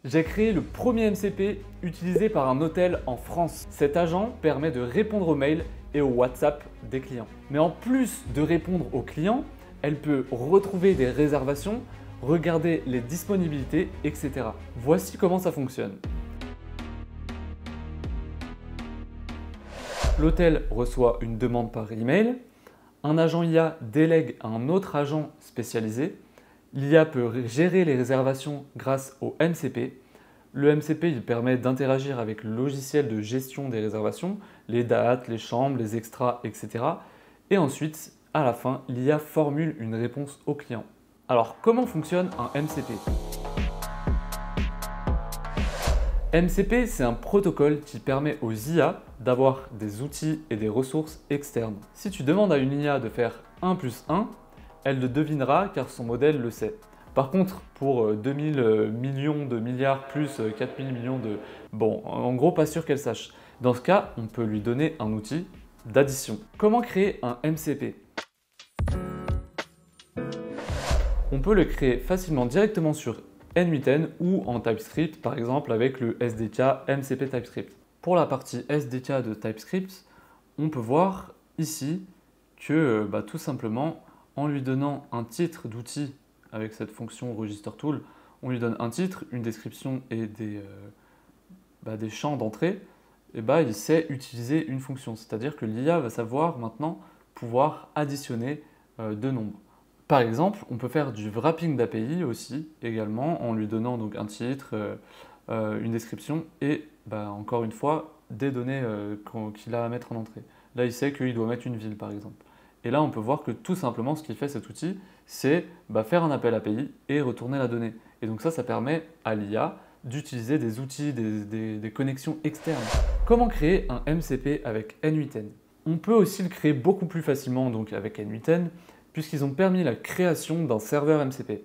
J'ai créé le premier MCP utilisé par un hôtel en France. Cet agent permet de répondre aux mails et aux WhatsApp des clients. Mais en plus de répondre aux clients, elle peut retrouver des réservations, regarder les disponibilités, etc. Voici comment ça fonctionne. L'hôtel reçoit une demande par email. Un agent IA délègue à un autre agent spécialisé. L'IA peut gérer les réservations grâce au MCP. Le MCP il permet d'interagir avec le logiciel de gestion des réservations, les dates, les chambres, les extras, etc. Et ensuite, à la fin, l'IA formule une réponse au client. Alors, comment fonctionne un MCP? MCP, c'est un protocole qui permet aux IA d'avoir des outils et des ressources externes. Si tu demandes à une IA de faire 1 plus 1, elle le devinera car son modèle le sait. Par contre, pour 2000 millions de milliards plus 4000 millions de... Bon, en gros, pas sûr qu'elle sache. Dans ce cas, on peut lui donner un outil d'addition. Comment créer un MCP? On peut le créer facilement directement sur n8n ou en TypeScript, par exemple avec le SDK MCP TypeScript. Pour la partie SDK de TypeScript, on peut voir ici que tout simplement, en lui donnant un titre d'outil avec cette fonction register tool, on lui donne un titre, une description et des champs d'entrée, et il sait utiliser une fonction. C'est-à-dire que l'IA va savoir maintenant pouvoir additionner deux nombres. Par exemple, on peut faire du wrapping d'API aussi, également, en lui donnant donc un titre, une description et encore une fois, des données qu'il a à mettre en entrée. Là, il sait qu'il doit mettre une ville, par exemple. Et là, on peut voir que tout simplement, ce qu'il fait cet outil, c'est faire un appel API et retourner la donnée. Et donc ça permet à l'IA d'utiliser des outils, des connexions externes. Comment créer un MCP avec n8n? On peut aussi le créer beaucoup plus facilement donc avec n8n, puisqu'ils ont permis la création d'un serveur MCP.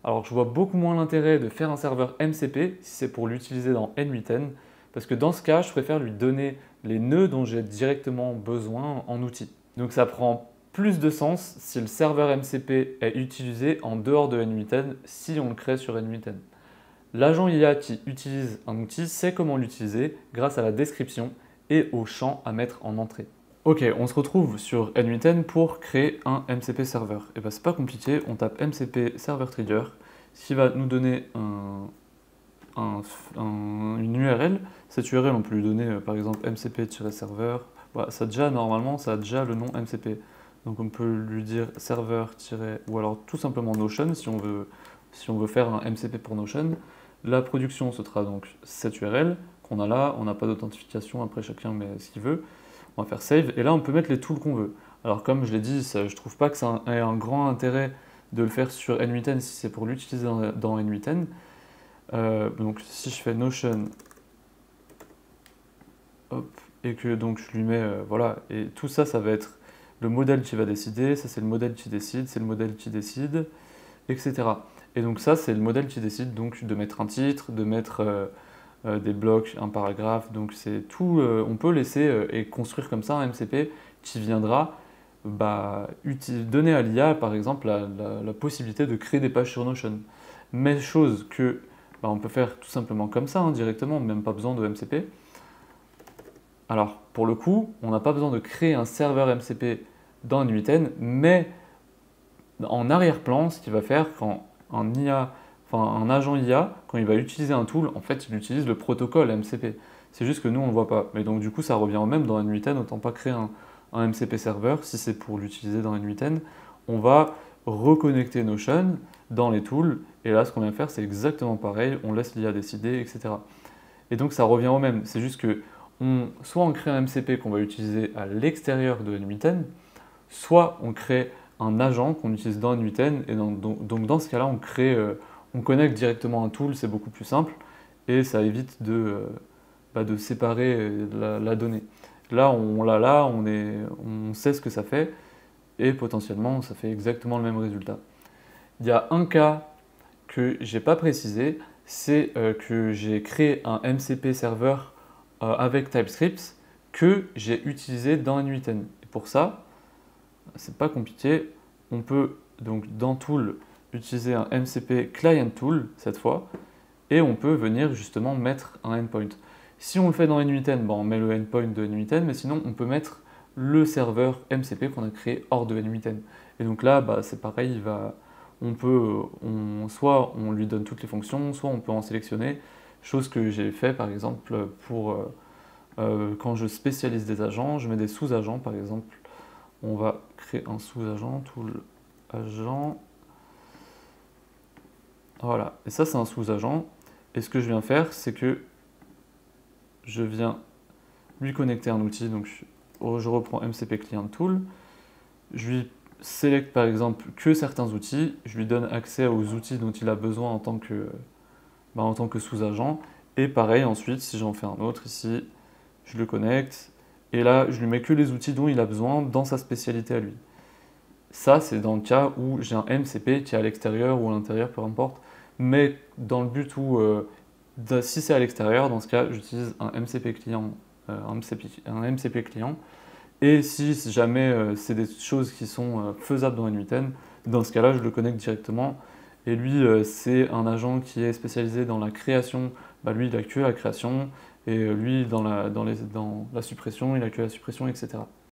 Alors je vois beaucoup moins l'intérêt de faire un serveur MCP si c'est pour l'utiliser dans n8n, parce que dans ce cas, je préfère lui donner les nœuds dont j'ai directement besoin en outil. Donc ça prend plus de sens si le serveur MCP est utilisé en dehors de n8n si on le crée sur n8n. L'agent IA qui utilise un outil sait comment l'utiliser grâce à la description et aux champs à mettre en entrée. Ok, on se retrouve sur n8n pour créer un MCP server. Et c'est pas compliqué, on tape MCP server trigger, ce qui va nous donner une URL. Cette URL, on peut lui donner par exemple mcp-server. Normalement, ça a déjà le nom MCP. Donc on peut lui dire server- ou alors tout simplement Notion si on veut faire un MCP pour Notion. La production, ce sera donc cette URL qu'on a là. On n'a pas d'authentification, après chacun met ce qu'il veut. On va faire save et là on peut mettre les tools qu'on veut. Alors comme je l'ai dit, je trouve pas que ça ait un grand intérêt de le faire sur n8n si c'est pour l'utiliser dans n8n. Donc si je fais Notion, hop, et que donc je lui mets, voilà, et tout ça, ça va être le modèle qui va décider, ça c'est le modèle qui décide, c'est le modèle qui décide, etc. Et donc ça c'est le modèle qui décide donc de mettre un titre, de mettre des blocs, un paragraphe, donc c'est tout, on peut laisser et construire comme ça un MCP qui viendra donner à l'IA par exemple la possibilité de créer des pages sur Notion. Mais chose que on peut faire tout simplement comme ça, directement, même pas besoin de MCP. Alors pour le coup, on n'a pas besoin de créer un serveur MCP dans n8n, mais en arrière-plan, ce qu'il va faire quand un agent IA, quand il va utiliser un tool, en fait, il utilise le protocole MCP. C'est juste que nous, on ne le voit pas. Mais donc, du coup, ça revient au même dans n8n, autant pas créer un MCP serveur, si c'est pour l'utiliser dans n8n. On va reconnecter Notion dans les tools, et là, ce qu'on vient faire, c'est exactement pareil, on laisse l'IA décider, etc. Et donc, ça revient au même. C'est juste que soit on crée un MCP qu'on va utiliser à l'extérieur de n8n, soit on crée un agent qu'on utilise dans n8n, et donc dans ce cas-là, on connecte directement un tool, c'est beaucoup plus simple, et ça évite de séparer la donnée. Là, on sait ce que ça fait, et potentiellement, ça fait exactement le même résultat. Il y a un cas que j'ai pas précisé, c'est que j'ai créé un MCP serveur avec TypeScript que j'ai utilisé dans n8n. Et pour ça, c'est pas compliqué, on peut donc dans Tool utiliser un MCP Client Tool cette fois, et on peut venir justement mettre un endpoint. Si on le fait dans NU10, bon, on met le endpoint de NU10, mais sinon on peut mettre le serveur MCP qu'on a créé hors de NU10. Et donc là, bah, c'est pareil, soit on lui donne toutes les fonctions, soit on peut en sélectionner, chose que j'ai fait par exemple pour quand je spécialise des agents, je mets des sous-agents par exemple. On va créer un sous-agent, tool agent. Voilà, et ça c'est un sous-agent. Et ce que je viens faire, c'est que je viens lui connecter un outil. Donc je reprends MCP Client Tool. Je lui sélecte par exemple que certains outils. Je lui donne accès aux outils dont il a besoin en tant que sous-agent. Et pareil, ensuite, si j'en fais un autre ici, je le connecte. Et là, je lui mets que les outils dont il a besoin dans sa spécialité à lui. Ça, c'est dans le cas où j'ai un MCP qui est à l'extérieur ou à l'intérieur, peu importe. Mais dans le but où, si c'est à l'extérieur, dans ce cas, j'utilise un MCP client, un MCP client. Et si jamais c'est des choses qui sont faisables dans NU10, dans ce cas-là, je le connecte directement. Et lui, c'est un agent qui est spécialisé dans la création. Bah, lui, il a que la création. Et lui, dans la suppression, il a que la suppression, etc.